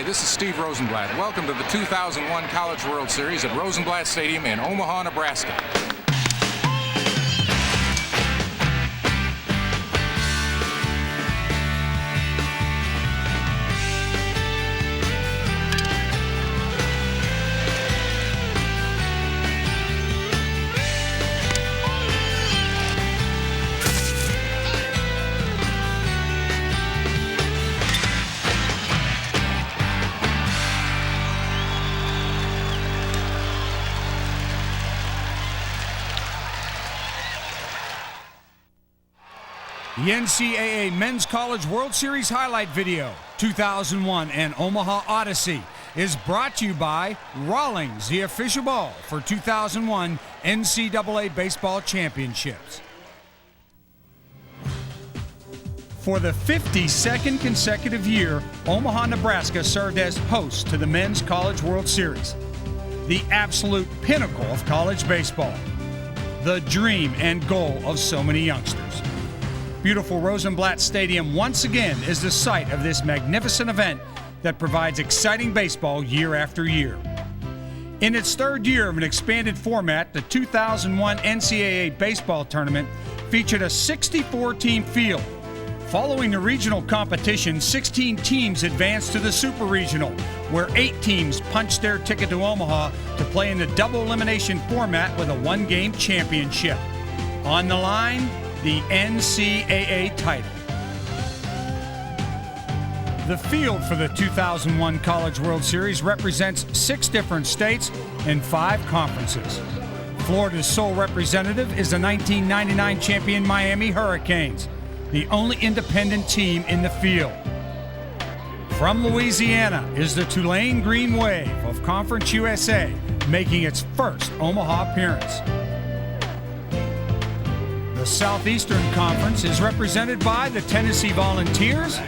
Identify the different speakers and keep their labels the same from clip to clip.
Speaker 1: this is Steve Rosenblatt. Welcome to the 2001 College World Series at Rosenblatt Stadium in Omaha, Nebraska.
Speaker 2: The NCAA Men's College World Series highlight video, 2001 and Omaha Odyssey, is brought to you by Rawlings, the official ball for 2001 NCAA Baseball Championships. For the 52nd consecutive year, Omaha, Nebraska served as host to the Men's College World Series, the absolute pinnacle of college baseball, the dream and goal of so many youngsters. Beautiful Rosenblatt Stadium once again is the site of this magnificent event that provides exciting baseball year after year. In its third year of an expanded format, the 2001 NCAA baseball tournament featured a 64-team field. Following the regional competition, 16 teams advanced to the Super Regional, where 8 teams punched their ticket to Omaha to play in the double elimination format with a one-game championship. On the line, the NCAA title. The field for the 2001 College World Series represents 6 different states and 5 conferences. Florida's sole representative is the 1999 champion Miami Hurricanes, the only independent team in the field. From Louisiana is the Tulane Green Wave of Conference USA, making its first Omaha appearance. The Southeastern Conference is represented by the Tennessee Volunteers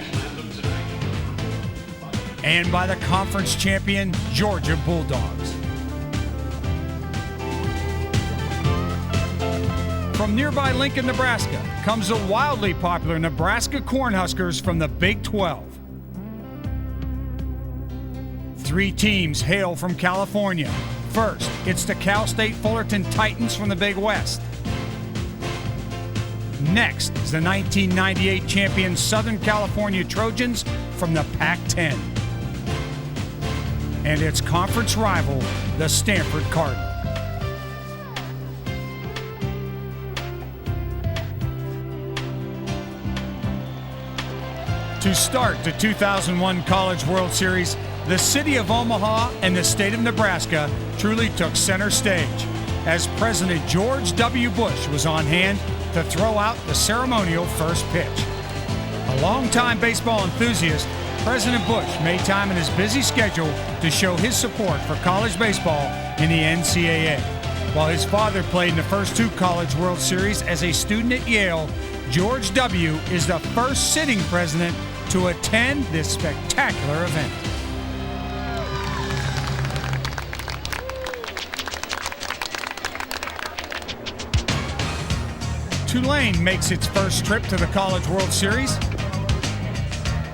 Speaker 2: and by the conference champion Georgia Bulldogs. From nearby Lincoln, Nebraska, comes the wildly popular Nebraska Cornhuskers from the Big 12. 3 teams hail from California. First, it's the Cal State Fullerton Titans from the Big West. Next is the 1998 champion Southern California Trojans from the Pac-10. And its conference rival, the Stanford Cardinals. To start the 2001 College World Series, the city of Omaha and the state of Nebraska truly took center stage, as President George W. Bush was on hand to throw out the ceremonial first pitch. A longtime baseball enthusiast, President Bush made time in his busy schedule to show his support for college baseball in the NCAA. While his father played in the first 2 College World Series as a student at Yale, George W. is the first sitting president to attend this spectacular event. Tulane makes its first trip to the College World Series.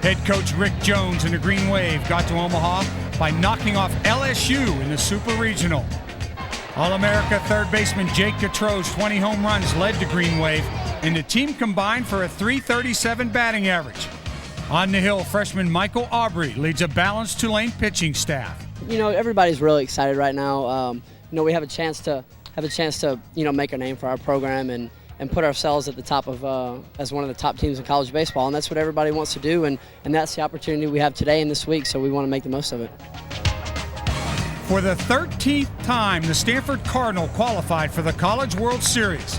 Speaker 2: Head coach Rick Jones and the Green Wave got to Omaha by knocking off LSU in the Super Regional. All-America third baseman Jake Gautreau's 20 home runs led the Green Wave, and the team combined for a .337 batting average. On the hill, freshman Michael Aubrey leads a balanced Tulane pitching staff.
Speaker 3: You know, everybody's really excited right now. We have a chance to make a name for our program and put ourselves at the top of as one of the top teams in college baseball, and that's what everybody wants to do, and that's the opportunity we have today and this week, so we want to make the most of it.
Speaker 2: For the 13th time, the Stanford Cardinal qualified for the College World Series.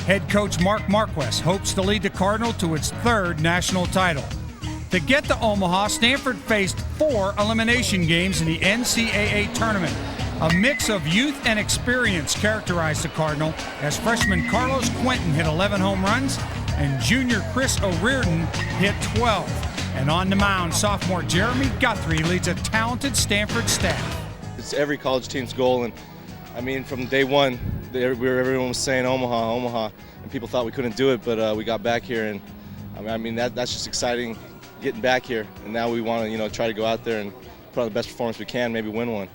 Speaker 2: Head coach Mark Marquess hopes to lead the Cardinal to its 3rd national title. To get to Omaha, Stanford faced 4 elimination games in the NCAA tournament. A mix of youth and experience characterized the Cardinal, as freshman Carlos Quentin hit 11 home runs and junior Chris O'Riordan hit 12. And on the mound, sophomore Jeremy Guthrie leads a talented Stanford staff.
Speaker 4: It's every college team's goal, and I mean, from day one, everyone was saying Omaha, Omaha, and people thought we couldn't do it, but we got back here, and I mean that's just exciting, getting back here, and now we want to try to go out there and put on the best performance we can, maybe win one.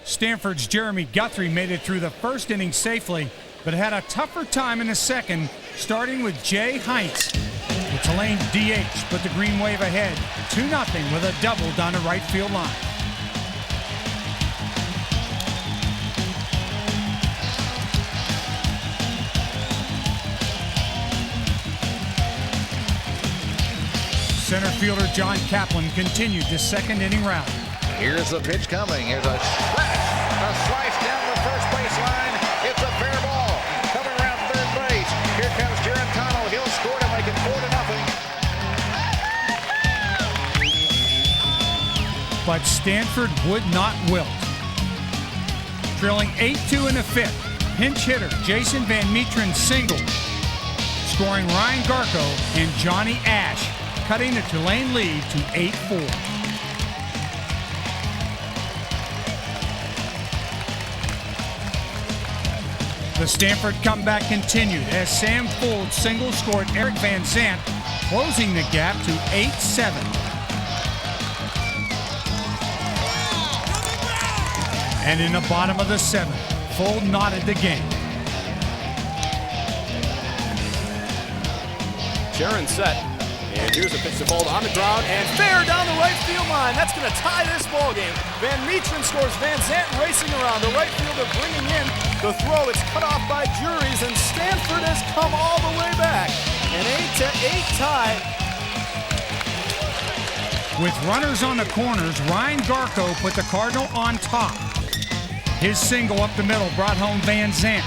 Speaker 2: Stanford's Jeremy Guthrie made it through the first inning safely, but had a tougher time in the second, starting with Jay Heinz. The Tulane DH put the Green Wave ahead 2-0 with a double down the right field line. Center fielder John Kaplan continued the second inning round.
Speaker 5: Here's the pitch coming. Here's a slice down the first base line. It's a fair ball. Coming around third base. Here comes Jaron Connell. He'll score to make it 4-0.
Speaker 2: But Stanford would not wilt. Trailing 8-2 in the fifth, pinch hitter Jason Van Metren singled, scoring Ryan Garko and Johnny Ash, cutting the Tulane lead to 8-4. The Stanford comeback continued as Sam Fuld single scored Eric Van Zant, closing the gap to 8-7. And in the bottom of the seventh, Fuld knotted the game.
Speaker 6: Sharon set, and here's a pitch to Fuld on the ground and fair down the right field line. That's going to tie this ball game. Van Metren scores. Van Zant racing around. The right fielder bringing in the throw. It's cut off by Juries, and Stanford has come all the way back. An 8-8 tie.
Speaker 2: With runners on the corners, Ryan Garko put the Cardinal on top. His single up the middle brought home Van Zant.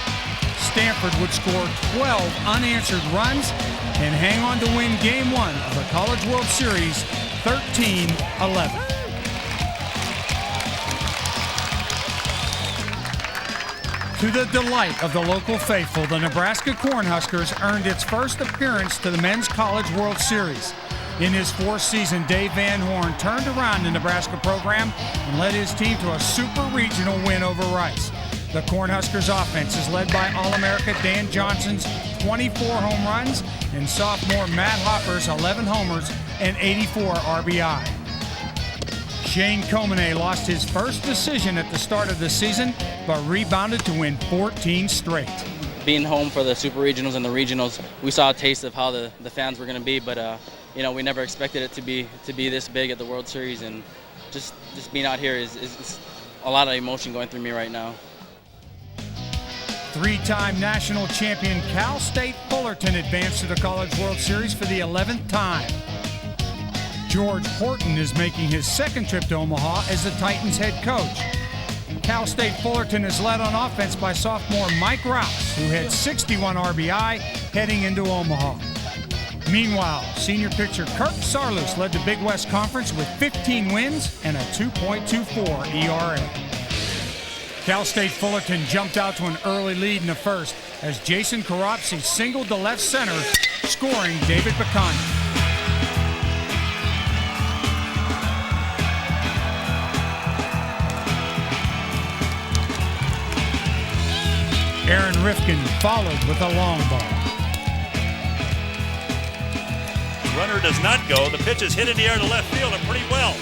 Speaker 2: Stanford would score 12 unanswered runs and hang on to win Game 1 of the College World Series 13-11. To the delight of the local faithful, the Nebraska Cornhuskers earned its first appearance to the Men's College World Series. In his fourth season, Dave Van Horn turned around the Nebraska program and led his team to a super regional win over Rice. The Cornhuskers offense is led by All-America Dan Johnson's 24 home runs and sophomore Matt Hopper's 11 homers and 84 RBI. Shane Comine lost his first decision at the start of the season, but rebounded to win 14 straight.
Speaker 7: Being home for the Super Regionals and the Regionals, we saw a taste of how the fans were going to be, but you know, we never expected it to be this big at the World Series, and just being out here is a lot of emotion going through me right now.
Speaker 2: Three-time national champion Cal State Fullerton advanced to the College World Series for the 11th time. George Horton is making his second trip to Omaha as the Titans head coach. Cal State Fullerton is led on offense by sophomore Mike Rouse, who had 61 RBI heading into Omaha. Meanwhile, senior pitcher Kirk Sarlus led the Big West Conference with 15 wins and a 2.24 ERA. Cal State Fullerton jumped out to an early lead in the first as Jason Karopsy singled to left center, scoring David Bacani. Aaron Rifkin followed with a long ball.
Speaker 8: Runner does not go. The pitch is hit in the air to left field and pretty well.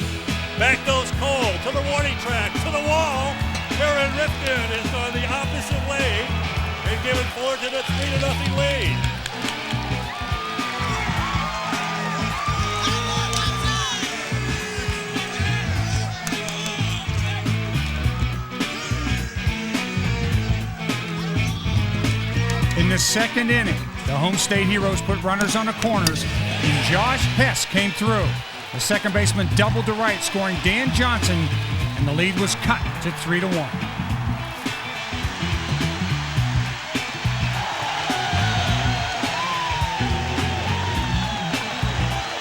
Speaker 8: Back goes Cole to the warning track, to the wall. Aaron Rifkin is going the opposite way and giving Fullerton a 3-0 lead.
Speaker 2: In the second inning, the home state heroes put runners on the corners, and Josh Hess came through. The second baseman doubled to right, scoring Dan Johnson, and the lead was cut to 3-1.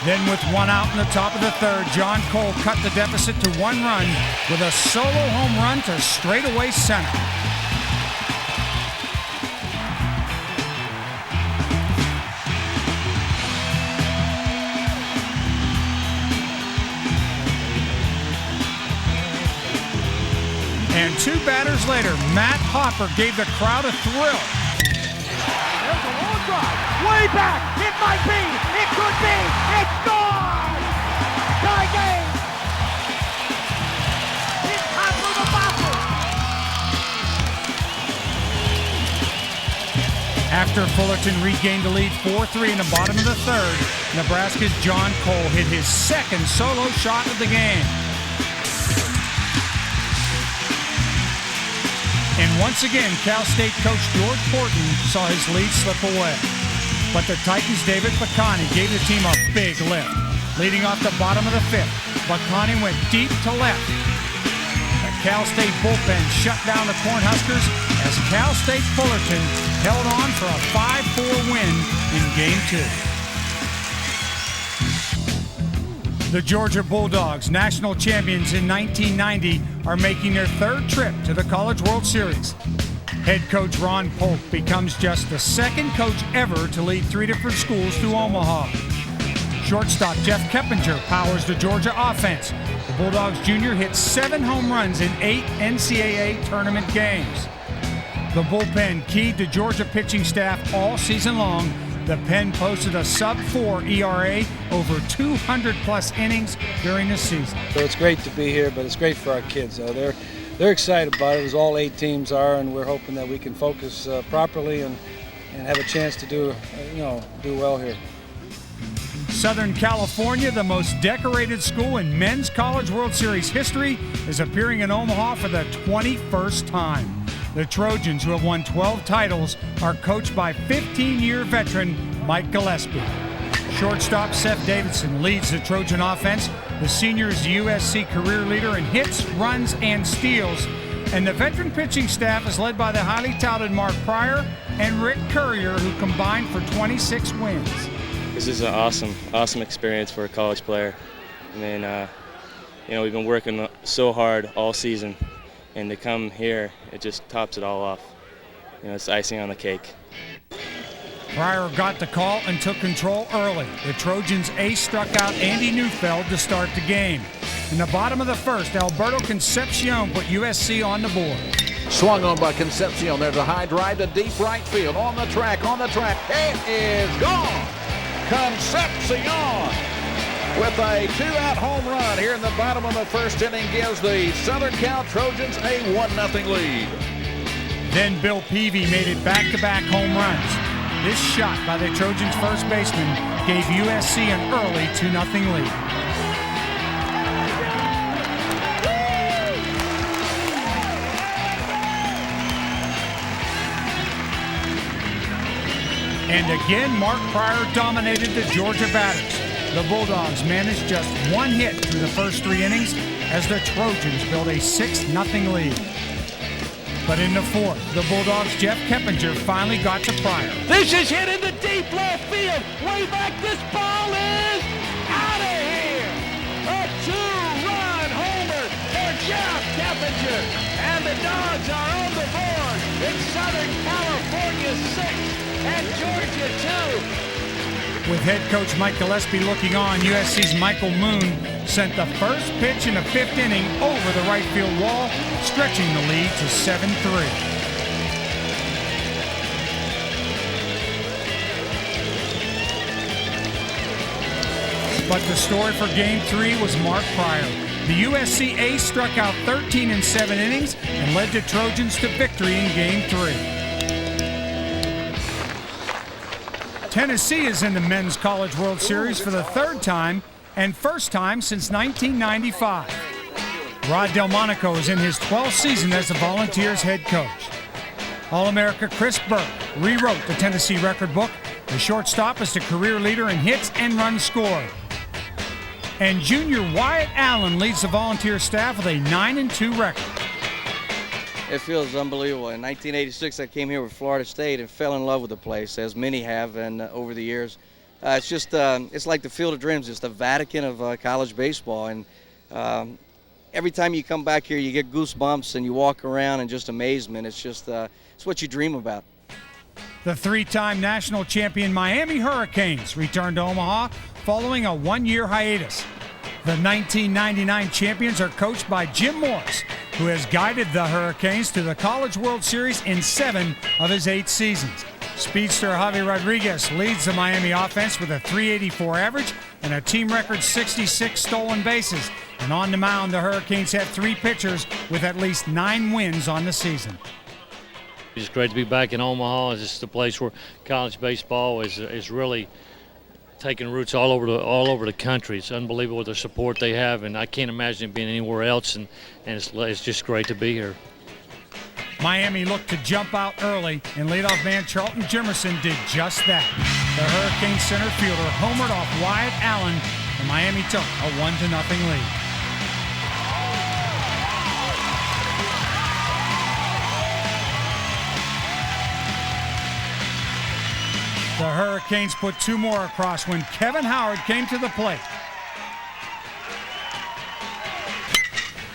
Speaker 2: Then with one out in the top of the third, John Cole cut the deficit to 1 run with a solo home run to straightaway center. And 2 batters later, Matt Hopper gave the crowd a thrill.
Speaker 9: There's a long drive, way back, it might be, it could be, it's gone! Tie game,
Speaker 2: After Fullerton regained the lead 4-3 in the bottom of the third, Nebraska's John Cole hit his second solo shot of the game. And once again, Cal State coach George Porton saw his lead slip away. But the Titans' David Bacani gave the team a big lift. Leading off the bottom of the fifth, Bacani went deep to left. The Cal State bullpen shut down the Cornhuskers as Cal State Fullerton held on for a 5-4 win in Game 2. The Georgia Bulldogs, national champions in 1990, are making their third trip to the College World Series. Head coach Ron Polk becomes just the second coach ever to lead 3 different schools to Omaha. Shortstop Jeff Keppinger powers the Georgia offense. The Bulldogs junior hit 7 home runs in 8 NCAA tournament games. The bullpen keyed the Georgia pitching staff all season long. The Pen posted a sub-4 ERA over 200-plus innings during the season.
Speaker 10: So it's great to be here, but it's great for our kids. They're excited about it, as all 8 teams are, and we're hoping that we can focus properly and have a chance to do well here.
Speaker 2: Southern California, the most decorated school in men's College World Series history, is appearing in Omaha for the 21st time. The Trojans, who have won 12 titles, are coached by 15-year veteran Mike Gillespie. Shortstop Seth Davidson leads the Trojan offense. The senior is the USC career leader in hits, runs, and steals. And the veteran pitching staff is led by the highly touted Mark Pryor and Rick Courier, who combined for 26 wins.
Speaker 11: This is an awesome experience for a college player. I mean, we've been working so hard all season, and to come here, it just tops it all off. It's icing on the cake.
Speaker 2: Pryor got the call and took control early. The Trojans' ace struck out Andy Neufeld to start the game. In the bottom of the first, Alberto Concepcion put USC on the board.
Speaker 5: Swung on by Concepcion. There's a high drive to deep right field. On the track. It is gone. Concepcion with a 2-out home run here in the bottom of the first inning gives the Southern Cal Trojans a 1-0 lead.
Speaker 2: Then Bill Peavy made it back-to-back home runs. This shot by the Trojans' first baseman gave USC an early 2-0 lead. And again, Mark Pryor dominated the Georgia batters. The Bulldogs managed just 1 hit through the first 3 innings as the Trojans built a 6-0 lead. But in the fourth, the Bulldogs' Jeff Keppinger finally got to Pryor.
Speaker 9: This is hit in the deep left field. Way back, this ball is out of here. A 2-run homer for Jeff Keppinger. And the Dogs are on the board. It's Southern California 6 and Georgia 2.
Speaker 2: With head coach Mike Gillespie looking on, USC's Michael Moon sent the first pitch in the 5th inning over the right field wall, stretching the lead to 7-3. But the story for Game 3 was Mark Pryor. The USC ace struck out 13 in 7 innings and led the Trojans to victory in Game 3. Tennessee is in the Men's College World Series for the 3rd time and first time since 1995. Rod Delmonico is in his 12th season as the Volunteers head coach. All-America Chris Burke rewrote the Tennessee record book. The shortstop is the career leader in hits and runs scored. And junior Wyatt Allen leads the Volunteer staff with a 9-2 record.
Speaker 12: It feels unbelievable. In 1986, I came here with Florida State and fell in love with the place, as many have, and over the years. It's just, it's like the Field of Dreams, it's the Vatican of college baseball. And every time you come back here, you get goosebumps and you walk around in just amazement. It's just, it's what you dream about.
Speaker 2: The 3-time national champion Miami Hurricanes returned to Omaha following a 1-year hiatus. The 1999 champions are coached by Jim Morris, who has guided the Hurricanes to the College World Series in 7 of his 8 seasons. Speedster Javi Rodriguez leads the Miami offense with a .384 average and a team record 66 stolen bases. And on the mound, the Hurricanes have 3 pitchers with at least 9 wins on the season.
Speaker 13: It's great to be back in Omaha. It's just a place where college baseball is really taking roots all over the country. It's unbelievable the support they have, and I can't imagine it being anywhere else. And it's just great to be here.
Speaker 2: Miami looked to jump out early, and leadoff man Charlton Jimerson did just that. The Hurricane center fielder homered off Wyatt Allen, and Miami took a 1-0 lead. The Hurricanes put 2 more across when Kevin Howard came to the plate.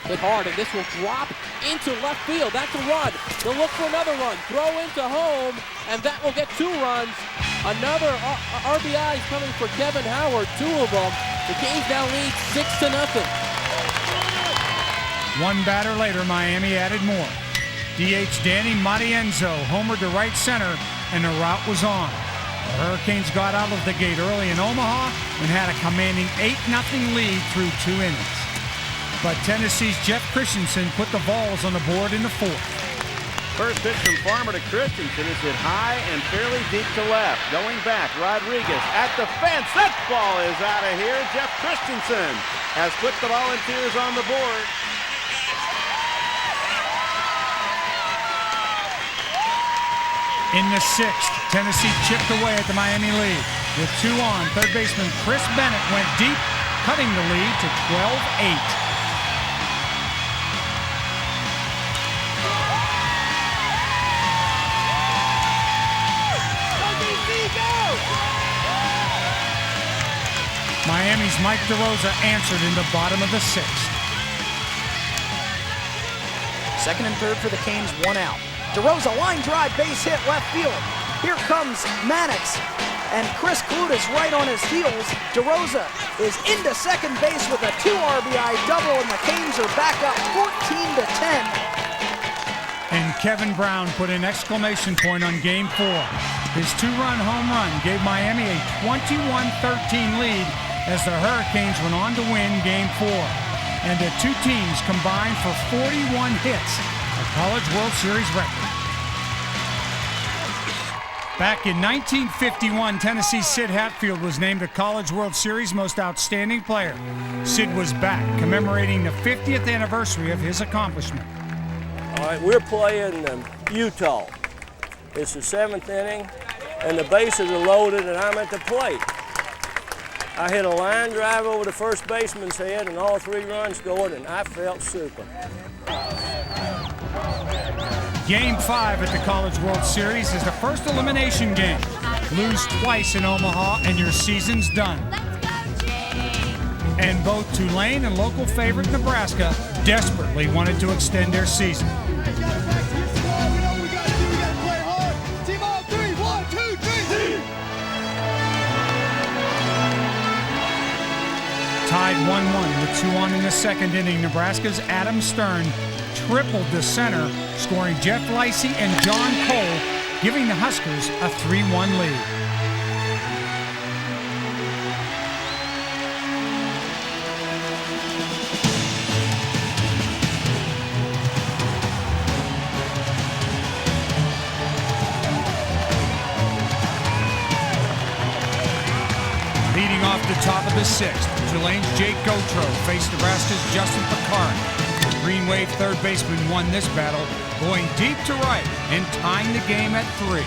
Speaker 14: Hit hard, and this will drop into left field. That's a run. They'll look for another run. Throw into home, and that will get 2 runs. Another RBI is coming for Kevin Howard, 2 of them. The Canes now lead 6-0.
Speaker 2: 1 batter later, Miami added more. DH Danny Matienzo homered to right center, and the route was on. The Hurricanes got out of the gate early in Omaha and had a commanding 8-0 lead through 2 innings. But Tennessee's Jeff Christensen put the Vols on the board in the 4th.
Speaker 15: First pitch from Farmer to Christensen is hit high and fairly deep to left. Going back, Rodriguez at the fence. That ball is out of here. Jeff Christensen has put the Volunteers on the board.
Speaker 2: In the 6th, Tennessee chipped away at the Miami lead. With 2 on, third baseman Chris Bennett went deep, cutting the lead to 12-8. Miami's Mike DeRosa answered in the bottom of the 6th.
Speaker 16: Second and third for the Canes, 1 out. DeRosa line drive, base hit, left field. Here comes Mannix, and Chris Clutis right on his heels. DeRosa is into second base with a 2 RBI double, and the Canes are back up 14-10.
Speaker 2: And Kevin Brown put an exclamation point on Game 4. His 2-run home run gave Miami a 21-13 lead as the Hurricanes went on to win Game 4. And the 2 teams combined for 41 hits, a College World Series record. Back in 1951, Tennessee's Sid Hatfield was named the College World Series Most Outstanding Player. Sid was back, commemorating the 50th anniversary of his accomplishment.
Speaker 17: All right, we're playing Utah. It's the 7th inning, and the bases are loaded, and I'm at the plate. I hit a line drive over the first baseman's head, and all 3 runs scored, and I felt super.
Speaker 2: Game 5 at the College World Series is the first elimination game. Lose twice in Omaha and your season's done. And both Tulane and local favorite Nebraska desperately wanted to extend their season. Tied 1-1 with 2 on in the 2nd inning, Nebraska's Adam Stern tripled the center, scoring Jeff Lacey and John Cole, giving the Huskers a 3-1 lead. Leading off the top of the 6th, Tulane's Jake Gautreau faced Nebraska's Justin Picard. Green Wave third baseman won this battle, going deep to right and tying the game at 3.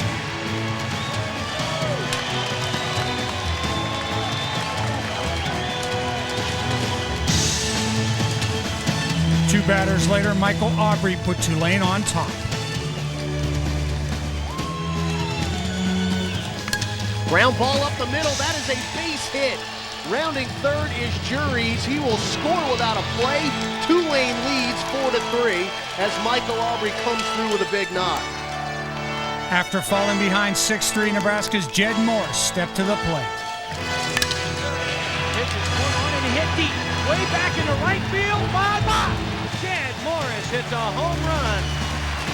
Speaker 2: Two batters later, Michael Aubrey put Tulane on top.
Speaker 18: Ground ball up the middle, that is a base hit. Rounding third is Juries. He will score without a play. Tulane leads 4-3 as Michael Aubrey comes through with a big knock.
Speaker 2: After falling behind 6-3, Nebraska's Jed Morris stepped to the plate.
Speaker 9: Pitch is swung on and hit deep. Way back into right field. Bye-bye. Jed Morris hits a home run.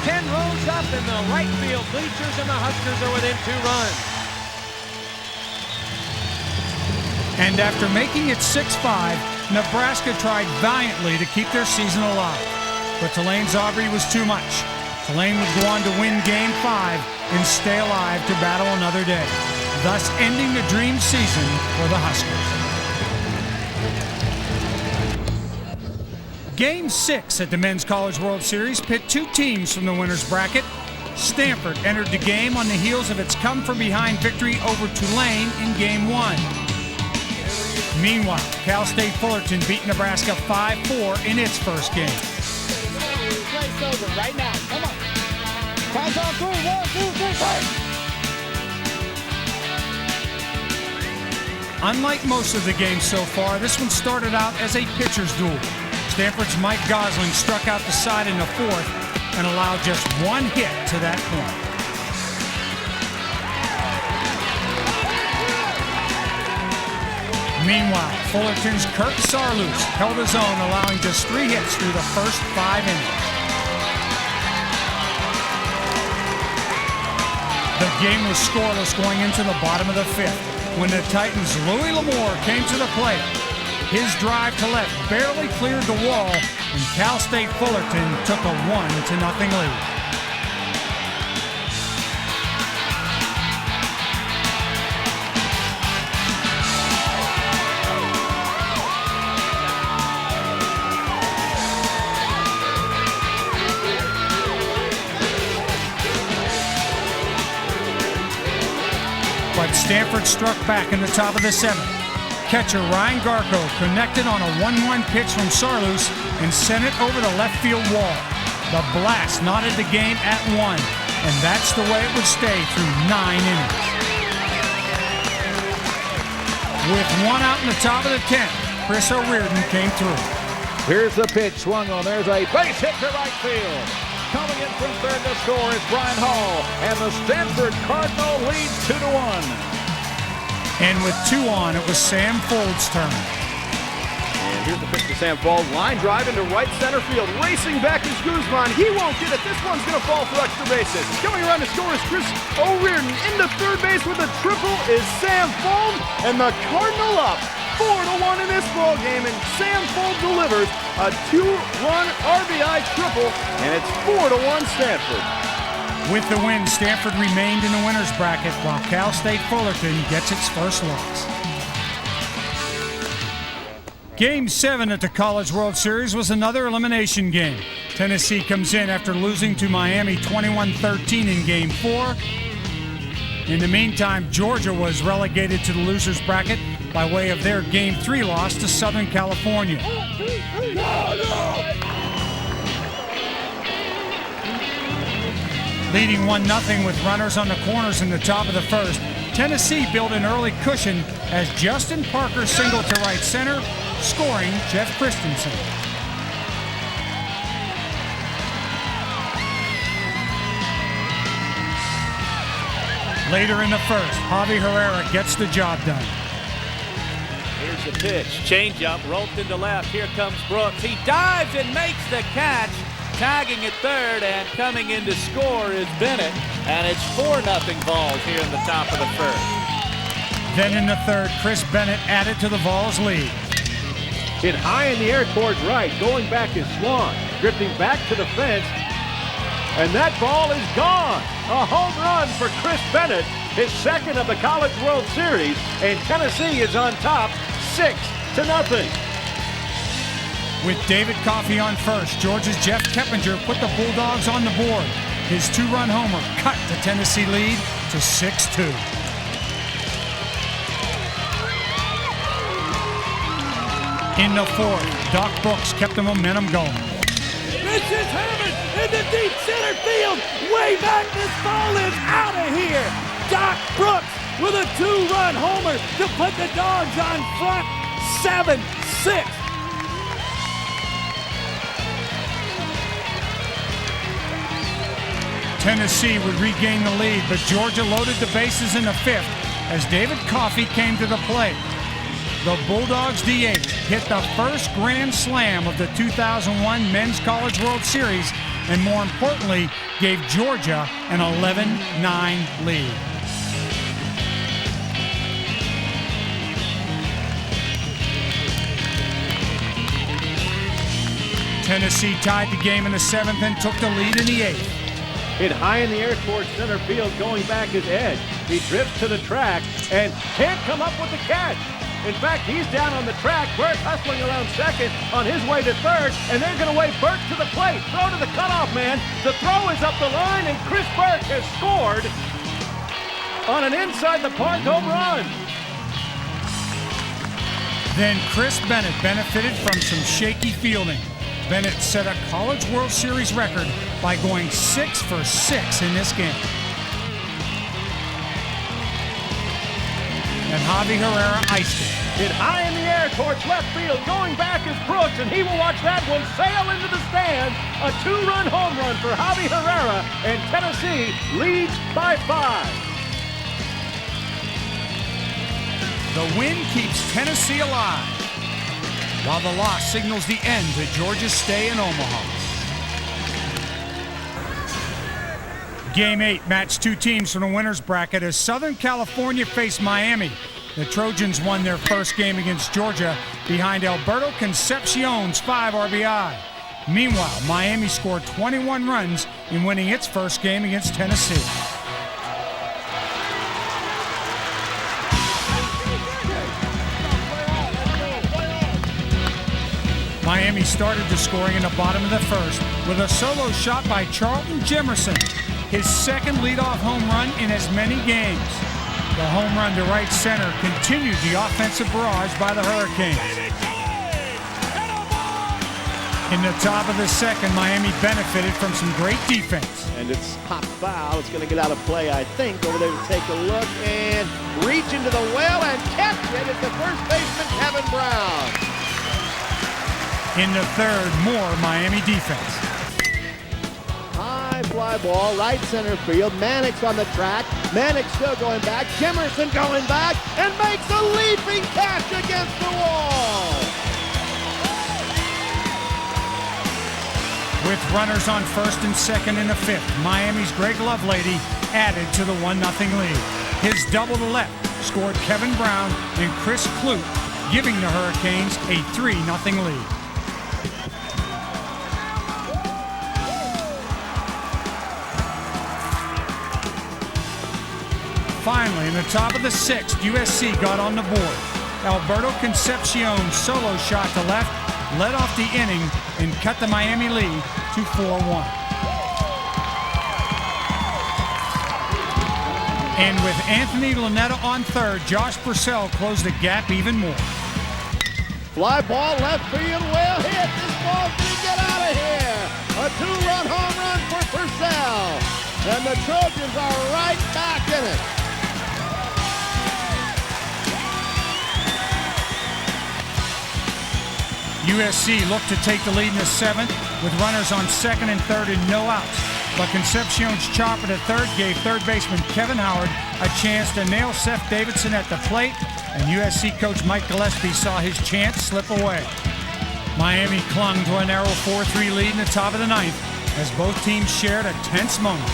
Speaker 9: 10 rows up in the right field bleachers, and the Huskers are within 2 runs.
Speaker 2: And after making it 6-5, Nebraska tried valiantly to keep their season alive. But Tulane's Aubrey was too much. Tulane would go on to win Game 5 and stay alive to battle another day, thus ending the dream season for the Huskers. Game 6 at the Men's College World Series pit two teams from the winner's bracket. Stanford entered the game on the heels of its come-from-behind victory over Tulane in Game 1. Meanwhile, Cal State Fullerton beat Nebraska 5-4 in its first game.
Speaker 9: Play's over right now. Come on. Time's on 3. 1, 2, 3.
Speaker 2: Unlike most of the games so far, this one started out as a pitcher's duel. Stanford's Mike Gosling struck out the side in the fourth and allowed just one hit to that point. Meanwhile, Fullerton's Kirk Sarloos held his own, allowing just 3 hits through the first 5 innings. The game was scoreless going into the bottom of the 5th when the Titans' Louis L'Amour came to the plate. His drive to left barely cleared the wall, and Cal State Fullerton took a 1-0 lead. But Stanford struck back in the top of the 7th. Catcher Ryan Garko connected on a 1-1 pitch from Sarloos and sent it over the left field wall. The blast knotted the game at 1, and that's the way it would stay through 9 innings. With 1 out in the top of the 10th, Chris O'Riordan came through.
Speaker 5: Here's the pitch swung on. There's a base hit to right field. Coming in from third to score is Brian Hall, and the Stanford Cardinal leads 2-1.
Speaker 2: And with 2 on, it was Sam Fold's turn.
Speaker 6: And here's the pitch to Sam Fold. Line drive into right center field. Racing back is Guzman. He won't get it. This one's going to fall for extra bases. Coming around to score is Chris O'Riordan. Into third base with a triple is Sam Fold. And the Cardinal up 4-1 in this ball game. And Sam Fold delivers a 2-run RBI triple. And it's 4-1 Stanford.
Speaker 2: With the win, Stanford remained in the winner's bracket while Cal State Fullerton gets its first loss. Game 7 at the College World Series was another elimination game. Tennessee comes in after losing to Miami 21-13 in Game 4. In the meantime, Georgia was relegated to the loser's bracket by way of their Game 3 loss to Southern California. Leading 1-0 with runners on the corners in the top of the first, Tennessee built an early cushion as Justin Parker singled to right center, scoring Jeff Christensen. Later in the first, Javi Herrera gets the job done.
Speaker 14: Here's the pitch. Changeup, roped into left. Here comes Brooks. He dives and makes the catch. Tagging at third and coming in to score is Bennett. And it's 4-0 Vols here in the top of the first.
Speaker 2: Then in the third, Chris Bennett added to the Vols' lead.
Speaker 15: Hit high in the air towards right. Going back is Swan. Drifting back to the fence. And that ball is gone. A home run for Chris Bennett. His second of the College World Series. And Tennessee is on top 6-0.
Speaker 2: With David Coffey on first, Georgia's Jeff Keppinger put the Bulldogs on the board. His 2-run homer cut the Tennessee lead to 6-2. In the fourth, Doc Brooks kept the momentum going.
Speaker 9: This is Herman in the deep center field. Way back, this ball is out of here. Doc Brooks with a 2-run homer to put the Dogs on front 7-6.
Speaker 2: Tennessee would regain the lead, but Georgia loaded the bases in the fifth as David Coffey came to the plate. The Bulldogs DH hit the first grand slam of the 2001 Men's College World Series and, more importantly, gave Georgia an 11-9 lead. Tennessee tied the game in the seventh and took the lead in the eighth.
Speaker 15: Hit high in the air towards center field, going back is Edge. He drifts to the track and can't come up with the catch. In fact, he's down on the track. Burt hustling around second on his way to third, and they're going to wave Burt to the plate. Throw to the cutoff man. The throw is up the line, and Chris Burt has scored on an inside the park home run.
Speaker 2: Then Chris Bennett benefited from some shaky fielding. Bennett set a College World Series record by going 6 for 6 in this game. And Javi Herrera iced it.
Speaker 15: Hit high in the air towards left field. Going back is Brooks, and he will watch that one sail into the stands. A 2-run home run for Javi Herrera, and Tennessee leads by 5.
Speaker 2: The win keeps Tennessee alive, while the loss signals the end to Georgia's stay in Omaha. Game 8 matched two teams from the winner's bracket as Southern California faced Miami. The Trojans won their first game against Georgia behind Alberto Concepcion's 5 RBI. Meanwhile, Miami scored 21 runs in winning its first game against Tennessee. Miami started the scoring in the bottom of the first with a solo shot by Charlton Jemerson, his second leadoff home run in as many games. The home run to right center continued the offensive barrage by the Hurricanes. In the top of the second, Miami benefited from some great defense.
Speaker 18: And it's hot foul. It's going to get out of play, I think. Over there to take a look and reach into the well and catch it. It's the first baseman, Kevin Brown.
Speaker 2: In the third, more Miami defense.
Speaker 18: High fly ball, right center field. Mannix on the track. Mannix still going back. Jemerson going back and makes a leaping catch against the wall.
Speaker 2: With runners on first and second in the fifth, Miami's Greg Lovelady added to the 1-0 lead. His double to left scored Kevin Brown and Chris Clute, giving the Hurricanes a 3-0 lead. Finally, in the top of the sixth, USC got on the board. Alberto Concepcion's solo shot to left led off the inning and cut the Miami lead to 4-1. And with Anthony Lanetta on third, Josh Purcell closed the gap even more.
Speaker 18: Fly ball left field, well hit. This ball's gonna get out of here. A 2-run home run for Purcell. And the Trojans are right back in it.
Speaker 2: USC looked to take the lead in the seventh with runners on second and third and no outs. But Concepcion's chopper to third gave third baseman Kevin Howard a chance to nail Seth Davidson at the plate, and USC coach Mike Gillespie saw his chance slip away. Miami clung to a narrow 4-3 lead in the top of the ninth as both teams shared a tense moment.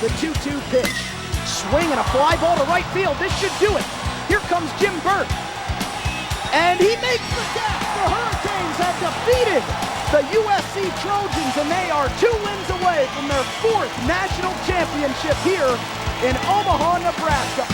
Speaker 16: The 2-2 pitch. Swing and a fly ball to right field. This should do it. Here comes Jim Burt. And he makes the catch. The Hurricanes have defeated the USC Trojans, and they are 2 wins away from their 4th national championship here in Omaha, Nebraska.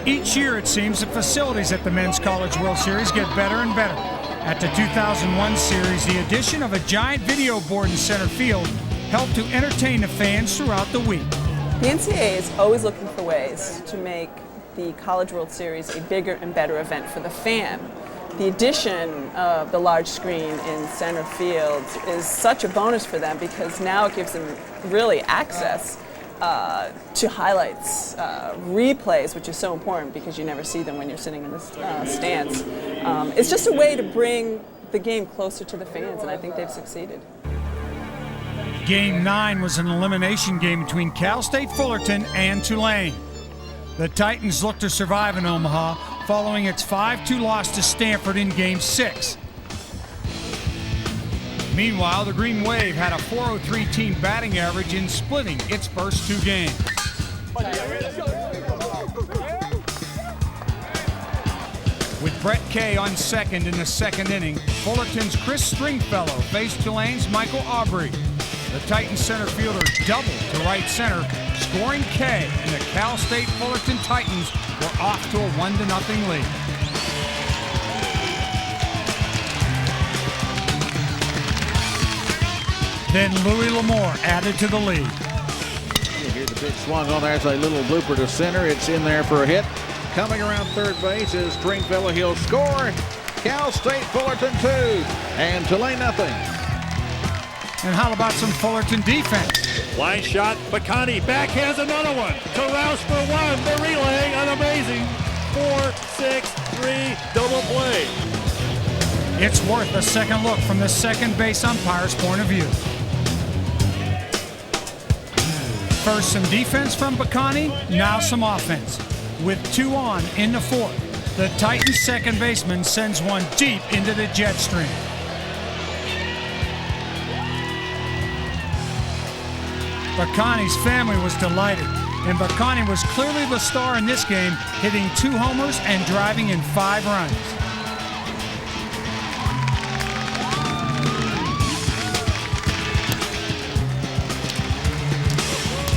Speaker 2: Each year, it seems, the facilities at the Men's College World Series get better and better. At the 2001 series, the addition of a giant video board in center field helped to entertain the fans throughout the week.
Speaker 19: The NCAA is always looking for ways to make the College World Series a bigger and better event for the fan. The addition of the large screen in center field is such a bonus for them because now it gives them really access to highlights, replays, which is so important because you never see them when you're sitting in the stands. It's just a way to bring the game closer to the fans, and I think they've succeeded.
Speaker 2: Game 9 was an elimination game between Cal State Fullerton and Tulane. The Titans looked to survive in Omaha following its 5-2 loss to Stanford in Game 6. Meanwhile, the Green Wave had a .403 team batting average in splitting its first 2 games. With Brett Kay on second in the second inning, Fullerton's Chris Stringfellow faced Tulane's Michael Aubrey. The Titans center fielder doubled to right center, scoring K, and the Cal State Fullerton Titans were off to a 1-0 lead. Then Louis L'Amour added to the lead.
Speaker 5: Here's the pitch swung on there. It's a little blooper to center. It's in there for a hit. Coming around third base is Stringfellow. He'll score. Cal State Fullerton 2 and Tulane nothing.
Speaker 2: And how about some Fullerton defense?
Speaker 8: Line shot, Bacani backhands another one to Rouse for one. The relay, an amazing 4-6-3 double play.
Speaker 2: It's worth a second look from the second base umpire's point of view. First some defense from Bacani, now some offense. With 2 on in the fourth, the Titans second baseman sends one deep into the jet stream. Bacani's family was delighted, and Bacani was clearly the star in this game, hitting 2 homers and driving in 5 runs.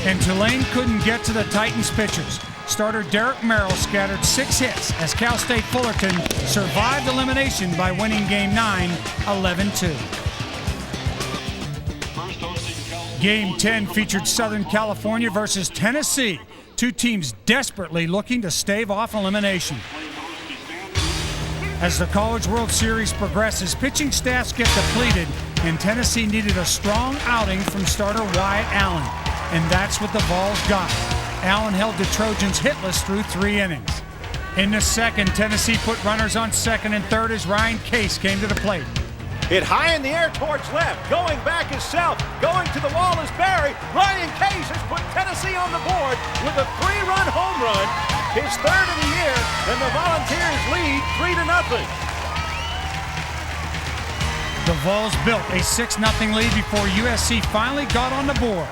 Speaker 2: And Tulane couldn't get to the Titans pitchers. Starter Derek Merrill scattered 6 hits as Cal State Fullerton survived elimination by winning Game 9, 11-2. Game 10 featured Southern California versus Tennessee, 2 teams desperately looking to stave off elimination. As the College World Series progresses, pitching staffs get depleted, and Tennessee needed a strong outing from starter Wyatt Allen, and that's what the Vols got. Allen held the Trojans hitless through 3 innings. In the second, Tennessee put runners on second and third as Ryan Case came to the plate.
Speaker 15: Hit high in the air towards left. Going back is Self. Going to the wall is Barry. Ryan Case has put Tennessee on the board with a 3-run home run. His 3rd of the year, and the Volunteers lead 3-0.
Speaker 2: The Vols built a 6-0 lead before USC finally got on the board.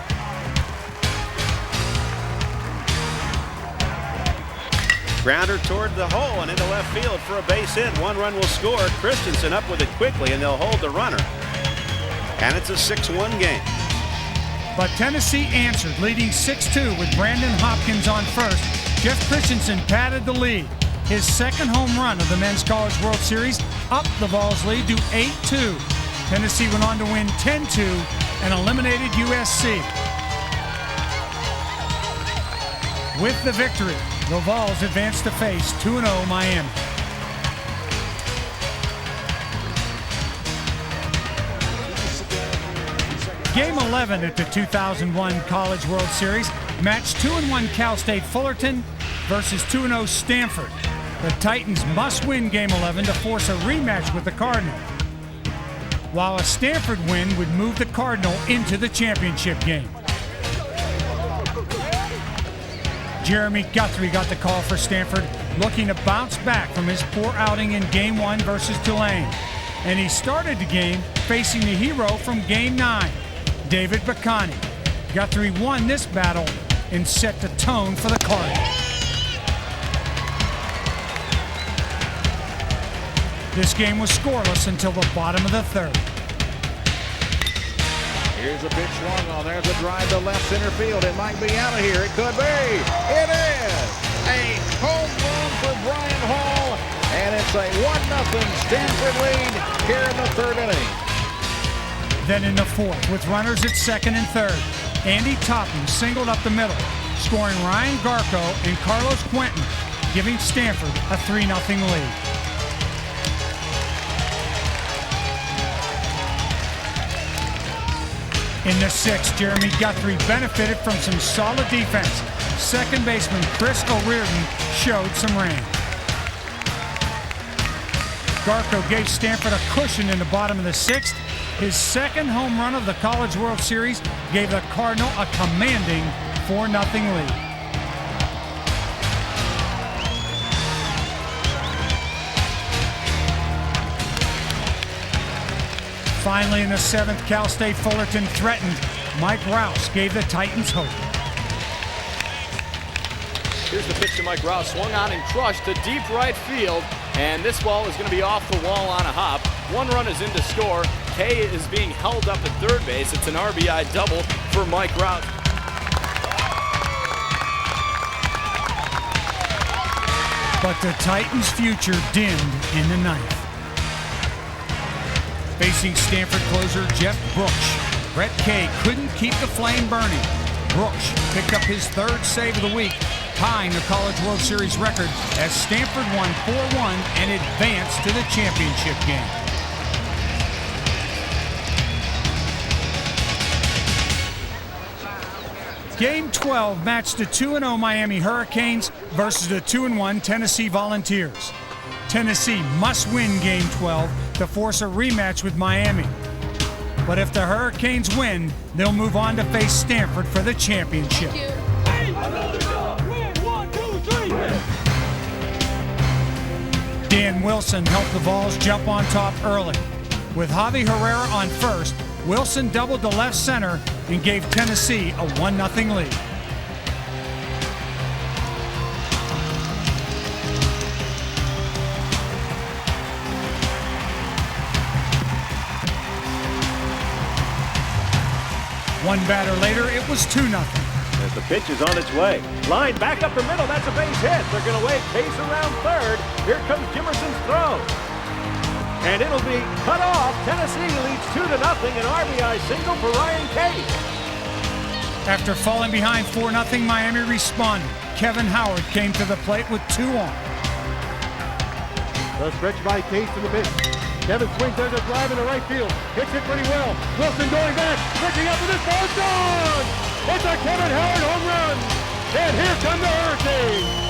Speaker 15: Grounder toward the hole and into left field for a base hit. 1 run will score. Christensen up with it quickly, and they'll hold the runner. And it's a 6-1 game.
Speaker 2: But Tennessee answered, leading 6-2 with Brandon Hopkins on first. Jeff Christensen padded the lead. His 2nd home run of the Men's College World Series upped the Vols' lead to 8-2. Tennessee went on to win 10-2 and eliminated USC. With the victory, the Vols advanced to face 2-0 Miami. Game 11 at the 2001 College World Series matched 2-1 Cal State Fullerton versus 2-0 Stanford. The Titans must win Game 11 to force a rematch with the Cardinal, while a Stanford win would move the Cardinal into the championship game. Jeremy Guthrie got the call for Stanford, looking to bounce back from his poor outing in Game 1 versus Tulane. And he started the game facing the hero from Game 9, David Bacani. Guthrie won this battle and set the tone for the Cardinals. This game was scoreless until the bottom of the 3rd.
Speaker 5: Here's a pitch swung on. There's a drive to left center field. It might be out of here. It could be. It is a home run for Brian Hall, and it's a 1-0 Stanford lead here in the 3rd inning.
Speaker 2: Then in the 4th, with runners at 2nd and 3rd, Andy Topham singled up the middle, scoring Ryan Garco and Carlos Quentin, giving Stanford a 3-0 lead. In the 6th, Jeremy Guthrie benefited from some solid defense. Second baseman Chris O'Riordan showed some range. Garco gave Stanford a cushion in the bottom of the 6th. His 2nd home run of the College World Series gave the Cardinal a commanding 4-0 lead. Finally, in the 7th, Cal State Fullerton threatened. Mike Rouse gave the Titans hope.
Speaker 6: Here's the pitch to Mike Rouse. Swung on and crushed to deep right field. And this ball is going to be off the wall on a hop. 1 run is in to score. Kay is being held up at third base. It's an RBI double for Mike Rout.
Speaker 2: But the Titans' future dimmed in the ninth. Facing Stanford closer Jeff Brooks, Brett Kay couldn't keep the flame burning. Brooks picked up his third save of the week, tying the College World Series record as Stanford won 4-1 and advanced to the championship game. Game 12 matched the 2-0 Miami Hurricanes versus the 2-1 Tennessee Volunteers. Tennessee must win Game 12 to force a rematch with Miami. But if the Hurricanes win, they'll move on to face Stanford for the championship. Dan Wilson helped the Vols jump on top early. With Javi Herrera on first, Wilson doubled the left center and gave Tennessee a 1-0 lead. One batter later, it was 2-0.
Speaker 15: As the pitch is on its way. Line back up the middle. That's a base hit. They're going to wait. Case around third. Here comes Jimerson's throw. And it'll be cut off. Tennessee leads 2-0. An RBI single for Ryan Case.
Speaker 2: After falling behind 4-0, Miami responded. Kevin Howard came to the plate with 2 on.
Speaker 15: The stretch by Case in the pitch. Kevin swings as a drive into right field. Hits it pretty well. Wilson going back. Looking up for this ball. It's gone! It's a Kevin Howard home run. And here come the Hurricanes.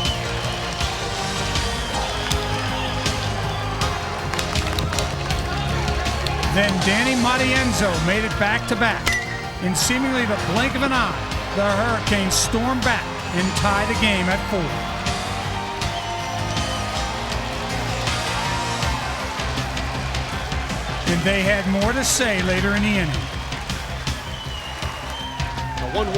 Speaker 2: Then Danny Matienzo made it back-to-back. In seemingly the blink of an eye, the Hurricanes stormed back and tied the game at 4. And they had more to say later in the inning.
Speaker 15: The 1-1.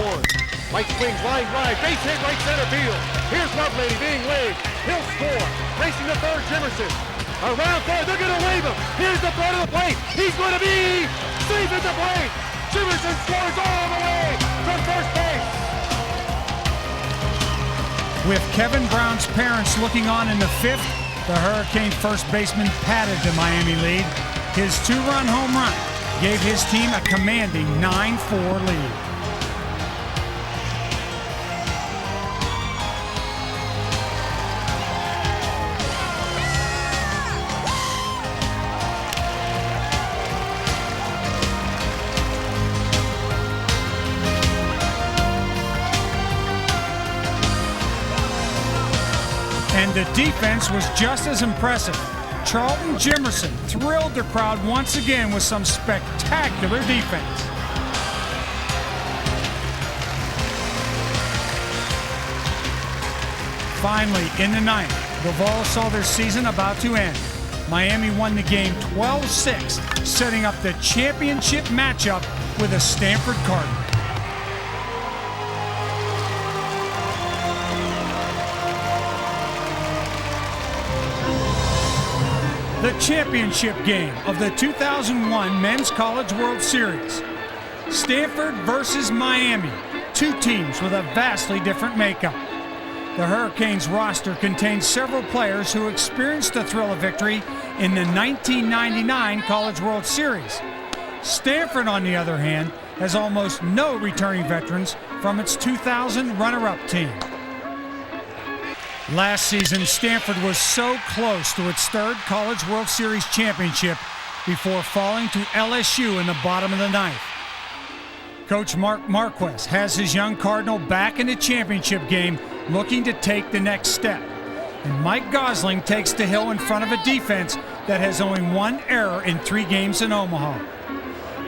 Speaker 15: Mike swings, line drive, base hit right center field. Here's Lovelady being waved. He'll score. Racing to third, Jimerson. Around third, they're going to wave him. Here's the throw to the plate. He's going to be safe at the plate. Jimerson scores all the way from first base.
Speaker 2: With Kevin Brown's parents looking on in the 5th, the Hurricane first baseman padded the Miami lead. His 2-run home run gave his team a commanding 9-4 lead. And the defense was just as impressive. Charlton Jimerson thrilled the crowd once again with some spectacular defense. Finally, in the 9th, the Vols saw their season about to end. Miami won the game 12-6, setting up the championship matchup with the Stanford Cardinals. The championship game of the 2001 Men's College World Series. Stanford versus Miami, 2 teams with a vastly different makeup. The Hurricanes roster contains several players who experienced the thrill of victory in the 1999 College World Series. Stanford, on the other hand, has almost no returning veterans from its 2000 runner-up team. Last season, Stanford was so close to its 3rd College World Series championship before falling to LSU in the bottom of the 9th. Coach Mark Marquez has his young Cardinal back in the championship game looking to take the next step. And Mike Gosling takes the hill in front of a defense that has only 1 error in 3 games in Omaha.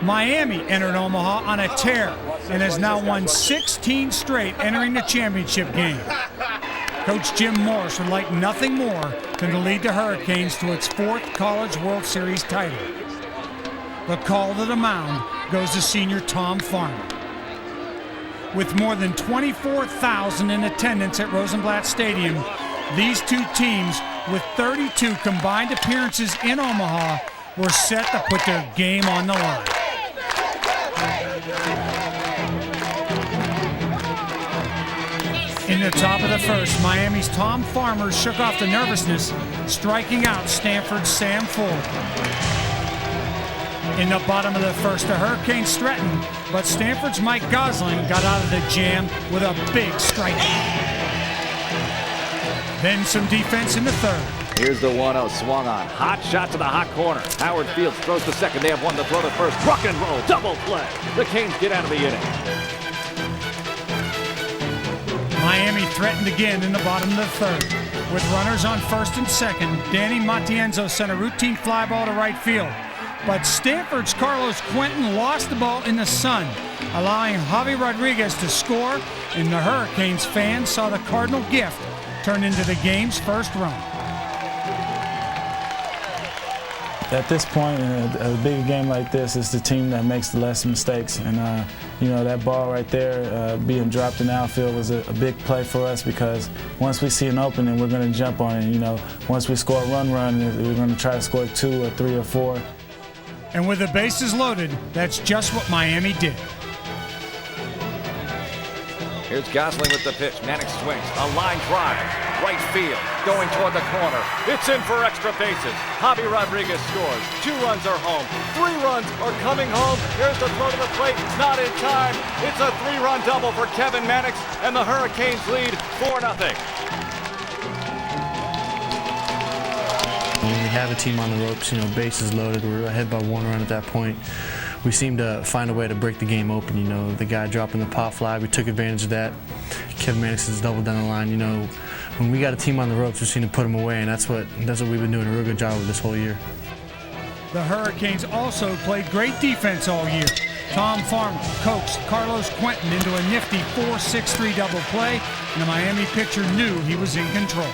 Speaker 2: Miami entered Omaha on a tear and has now won 16 straight entering the championship game. Coach Jim Morris would like nothing more than to lead the Hurricanes to its 4th College World Series title. The call to the mound goes to senior Tom Farmer. With more than 24,000 in attendance at Rosenblatt Stadium, these 2 teams, with 32 combined appearances in Omaha, were set to put their game on the line. In the top of the first, Miami's Tom Farmer shook off the nervousness, striking out Stanford's Sam Fullerton. In the bottom of the first, the Hurricanes threatened, but Stanford's Mike Gosling got out of the jam with a big strike. Then some defense in the third.
Speaker 5: Here's the 1-0 swung on. Hot shot to the hot corner. Howard Fields throws to second. They have one to throw to first. Rock and roll. Double play. The Canes get out of the inning.
Speaker 2: Miami threatened again in the bottom of the third. With runners on first and second, Danny Matienzo sent a routine fly ball to right field. But Stanford's Carlos Quentin lost the ball in the sun, allowing Javi Rodriguez to score, and the Hurricanes fans saw the Cardinal gift turn into the game's first run.
Speaker 20: At this point, in a big game like this, it's the team that makes the less mistakes. And, you know, that ball right there being dropped in the outfield was a big play for us, because once we see an opening, we're going to jump on it. You know, once we score a run, we're going to try to score 2 or 3 or 4.
Speaker 2: And with the bases loaded, that's just what Miami did.
Speaker 5: Here's Gosling with the pitch. Mannix swings. A line drive. Right field. Going toward the corner. It's in for extra bases. Javi Rodriguez scores. 2 runs are home. 3 runs are coming home. Here's the throw to the plate. Not in time. It's a 3-run double for Kevin Mannix, and the Hurricanes lead 4-0.
Speaker 21: When we have a team on the ropes, you know, bases loaded, we're ahead by 1 run at that point. We seem to find a way to break the game open. You know, the guy dropping the pop fly, we took advantage of that. Kevin Mannix has doubled down the line. You know, when we got a team on the ropes, we seem to put them away, and that's what we've been doing a real good job of this whole year.
Speaker 2: The Hurricanes also played great defense all year. Tom Farmer coaxed Carlos Quentin into a nifty 4-6-3 double play, and the Miami pitcher knew he was in control.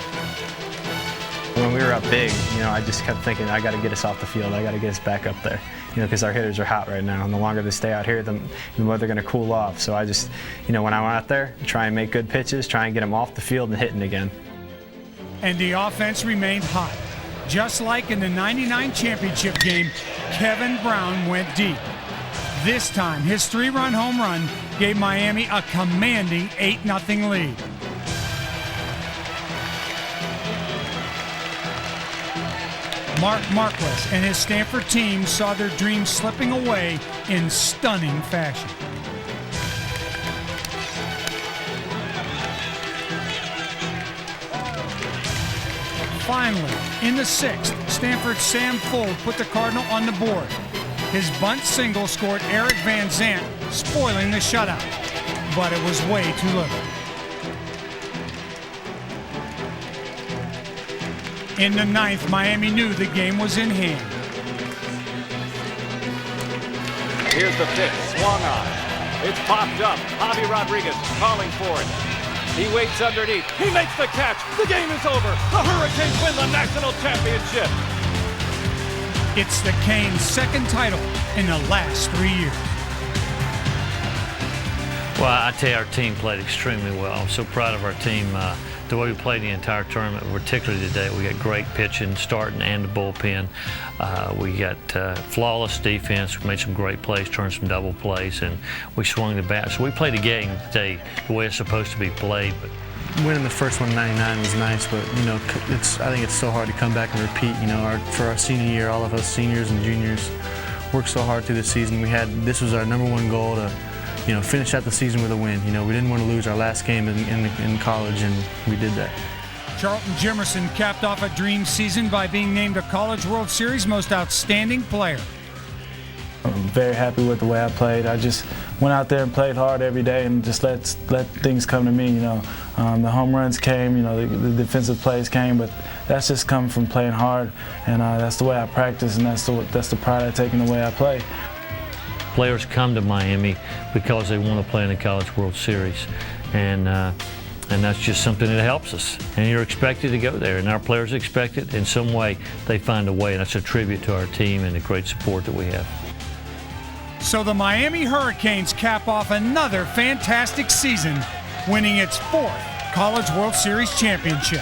Speaker 22: When we were up big, you know, I just kept thinking, I got to get us off the field. I got to get us back up there, you know, because our hitters are hot right now. And the longer they stay out here, the more they're going to cool off. So I just, you know, when I went out there, try and make good pitches, try and get them off the field and hitting again.
Speaker 2: And the offense remained hot. Just like in the '99 championship game, Kevin Brown went deep. This time, his 3-run home run gave Miami a commanding 8-0 lead. Mark Marquez and his Stanford team saw their dreams slipping away in stunning fashion. Finally, in the 6th, Stanford's Sam Fullerton put the Cardinal on the board. His bunt single scored Eric Van Zant, spoiling the shutout, but it was way too little. In the 9th, Miami knew the game was in hand.
Speaker 5: Here's the pitch, swung on. It's popped up. Javi Rodriguez calling for it. He waits underneath. He makes the catch. The game is over. The Hurricanes win the national championship.
Speaker 2: It's the Canes' 2nd title in the last 3 years.
Speaker 13: Well, I tell you, our team played extremely well. I'm so proud of our team. The way we played the entire tournament, particularly today, we got great pitching, starting, and the bullpen. We got flawless defense. We made some great plays, turned some double plays, and we swung the bat. So we played the game today the way it's supposed to be played. But
Speaker 21: winning the first one in '99 was nice, but you know, I think it's so hard to come back and repeat. You know, for our senior year, all of us seniors and juniors worked so hard through the season. This was our #1 goal to, you know, finish out the season with a win. You know, we didn't want to lose our last game in college, and we did that.
Speaker 2: Charlton Jimerson capped off a dream season by being named a College World Series Most Outstanding Player.
Speaker 20: I'm very happy with the way I played. I just went out there and played hard every day and just let things come to me. You know, the home runs came, you know, the defensive plays came, but that's just come from playing hard, and that's the way I practice, and that's the pride I take in the way I play.
Speaker 13: Players come to Miami because they want to play in the College World Series, and that's just something that helps us. And you're expected to go there, and our players expect it. In some way, they find a way, and that's a tribute to our team and the great support that we have.
Speaker 2: So the Miami Hurricanes cap off another fantastic season, winning its 4th College World Series championship.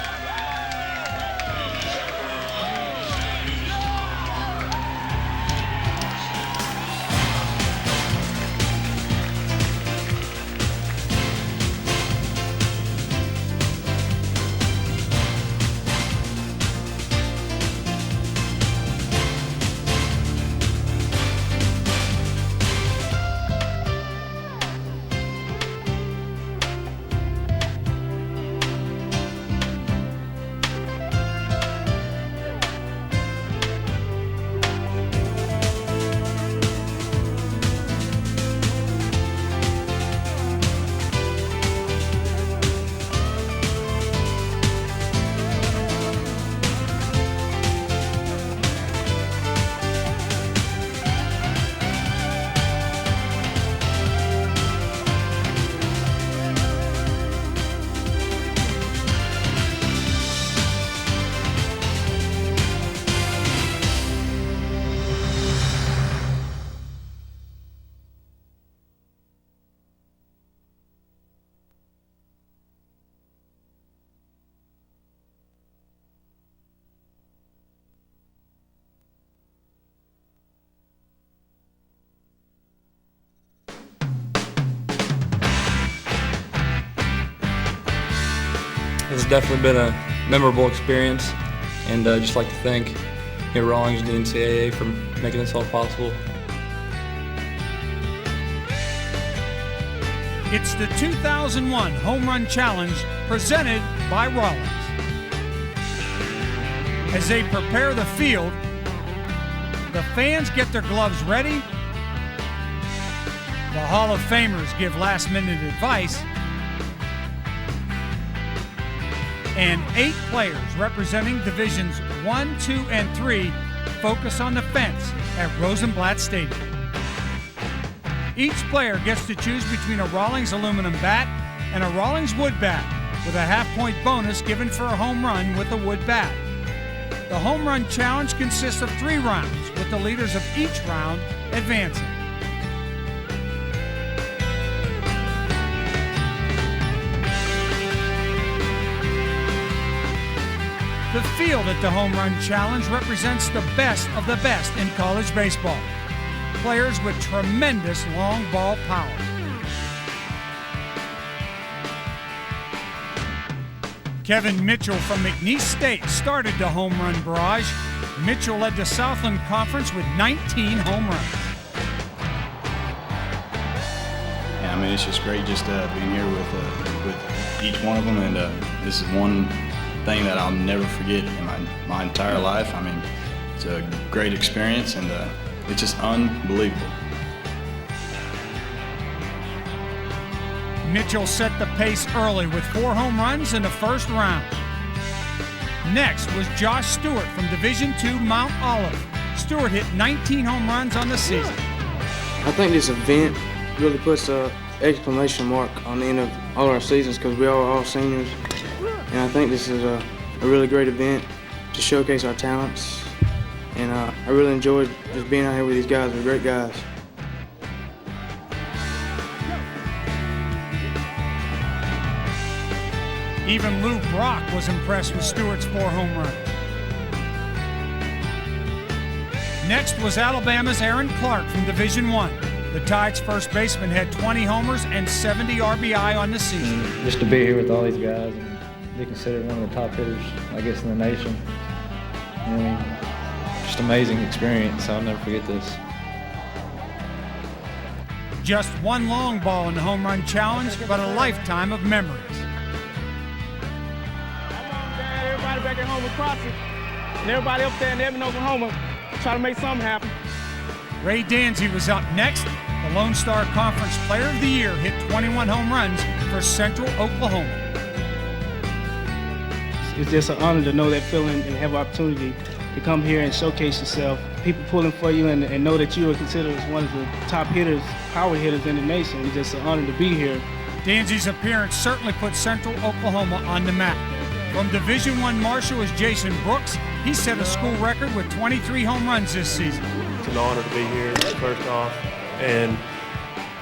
Speaker 1: It's definitely been a memorable experience, and just like to thank Rawlings and the NCAA for making this all possible.
Speaker 2: It's the 2001 Home Run Challenge presented by Rawlings. As they prepare the field, the fans get their gloves ready, the Hall of Famers give last-minute advice, and 8 players representing Divisions 1, 2, and 3 focus on the fence at Rosenblatt Stadium. Each player gets to choose between a Rawlings aluminum bat and a Rawlings wood bat, with a half-point bonus given for a home run with a wood bat. The Home Run Challenge consists of 3 rounds, with the leaders of each round advancing. The field at the Home Run Challenge represents the best of the best in college baseball. Players with tremendous long ball power. Kevin Mitchell from McNeese State started the home run barrage. Mitchell led the Southland Conference with 19 home runs.
Speaker 3: Yeah, I mean, it's just great just being here with each one of them, and this is one thing that I'll never forget in my entire life. I mean, it's a great experience, and it's just unbelievable.
Speaker 2: Mitchell set the pace early with 4 home runs in the first round. Next was Josh Stewart from Division II Mount Olive. Stewart hit 19 home runs on the season.
Speaker 23: I think this event really puts an exclamation mark on the end of all our seasons because we are all seniors. And I think this is a really great event to showcase our talents. And I really enjoyed just being out here with these guys. They're great guys.
Speaker 2: Even Lou Brock was impressed with Stewart's 4 home runs. Next was Alabama's Aaron Clark from Division I. The Tide's first baseman had 20 homers and 70 RBI on the season.
Speaker 24: Just to be here with all these guys and be considered one of the top hitters, I guess, in the nation. I mean, just amazing experience. I'll never forget this.
Speaker 2: Just 1 long ball in the Home Run Challenge, but a lifetime of memories.
Speaker 25: Everybody back at home with Crossy, and everybody up there in Edmond, Oklahoma, try to make something happen.
Speaker 2: Ray Danzy was up next. The Lone Star Conference Player of the Year hit 21 home runs for Central Oklahoma.
Speaker 25: It's just an honor to know that feeling and have an opportunity to come here and showcase yourself. People pulling for you and know that you are considered as one of the top hitters, power hitters in the nation. It's just an honor to be here.
Speaker 2: Danzy's appearance certainly put Central Oklahoma on the map. From Division I Marshall is Jason Brooks. He set a school record with 23 home runs this season.
Speaker 26: It's an honor to be here, first off, and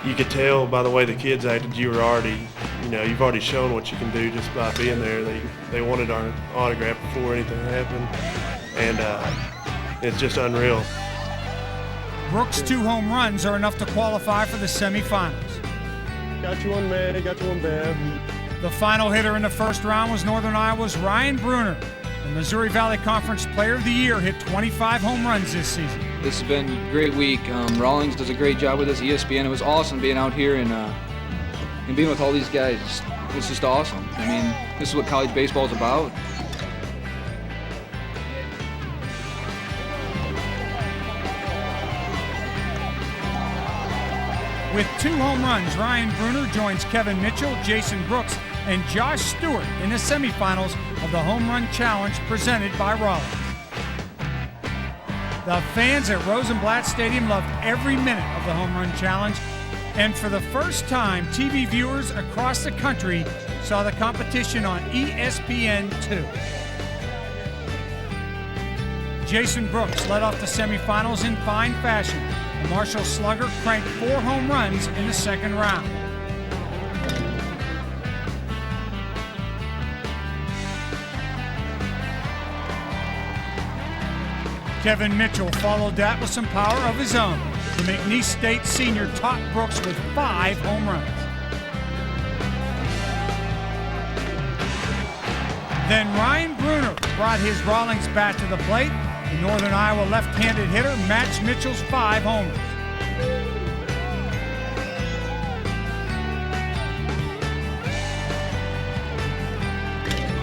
Speaker 26: you could tell by the way the kids acted, you were already, you've already shown what you can do just by being there. They wanted our autograph before anything happened, and it's just unreal.
Speaker 2: Brooks' 2 home runs are enough to qualify for the semifinals.
Speaker 25: Got you one man, got you one Bev.
Speaker 2: The final hitter in the first round was Northern Iowa's Ryan Bruner. The Missouri Valley Conference Player of the Year hit 25 home runs this season.
Speaker 27: This has been a great week. Rawlings does a great job with us, ESPN. It was awesome being out here and being with all these guys. It's just awesome. I mean, this is what college baseball is about.
Speaker 2: With 2 home runs, Ryan Bruner joins Kevin Mitchell, Jason Brooks, and Josh Stewart in the semifinals of the Home Run Challenge presented by Rawlings. The fans at Rosenblatt Stadium loved every minute of the Home Run Challenge, and for the first time, TV viewers across the country saw the competition on ESPN2. Jason Brooks led off the semifinals in fine fashion. The Marshall slugger cranked 4 home runs in the second round. Kevin Mitchell followed that with some power of his own. The McNeese State senior topped Brooks with 5 home runs. Then Ryan Bruner brought his Rawlings bat to the plate. The Northern Iowa left-handed hitter matched Mitchell's 5 homers.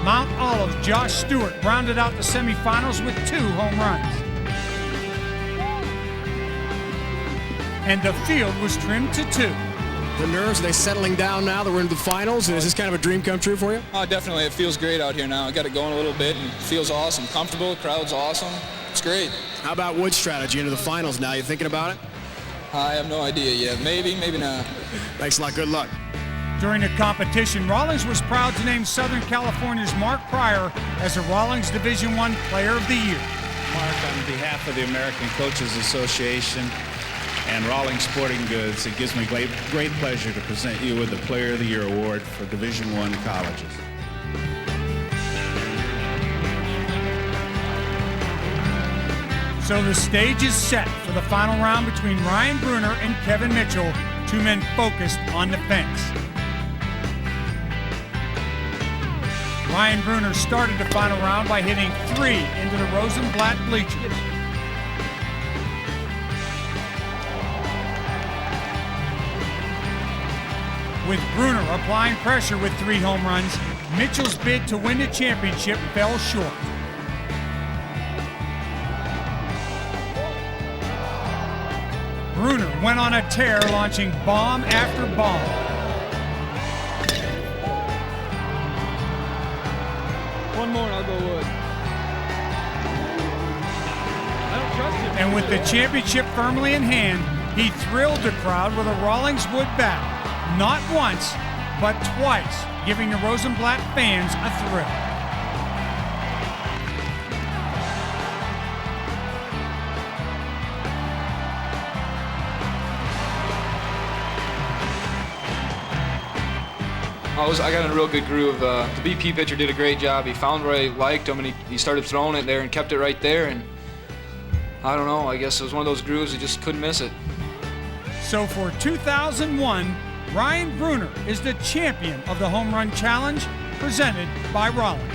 Speaker 2: Mount Olive's Josh Stewart rounded out the semifinals with 2 home runs. And the field was trimmed to 2.
Speaker 4: The nerves, are they settling down now that we're into the finals? And is this kind of a dream come true for you?
Speaker 27: Oh, definitely. It feels great out here now. I got it going a little bit and it feels awesome. Comfortable, the crowd's awesome. It's great.
Speaker 4: How about Wood's strategy into the finals now? You thinking about it?
Speaker 27: I have no idea yet. Maybe, maybe not.
Speaker 4: Thanks a lot. Good luck.
Speaker 2: During the competition, Rawlings was proud to name Southern California's Mark Pryor as the Rawlings Division I Player of the Year.
Speaker 7: Mark, on behalf of the American Coaches Association and Rawlings Sporting Goods, it gives me great pleasure to present you with the Player of the Year award for Division I colleges.
Speaker 2: So the stage is set for the final round between Ryan Bruner and Kevin Mitchell, 2 men focused on the fence. Ryan Bruner started the final round by hitting 3 into the Rosenblatt bleachers. With Bruner applying pressure with 3 home runs, Mitchell's bid to win the championship fell short. Bruner went on a tear, launching bomb after bomb.
Speaker 25: One more and I'll go Wood. I don't trust him.
Speaker 2: And with the championship firmly in hand, he thrilled the crowd with a Rawlings Wood bat. Not once, but twice, giving the Rosenblatt fans a thrill.
Speaker 27: I got in a real good groove. The BP pitcher did a great job. He found where I liked him, and he started throwing it there and kept it right there. And I don't know, I guess it was one of those grooves, he just couldn't miss it.
Speaker 2: So for 2001, Ryan Bruner is the champion of the Home Run Challenge presented by Rawlings.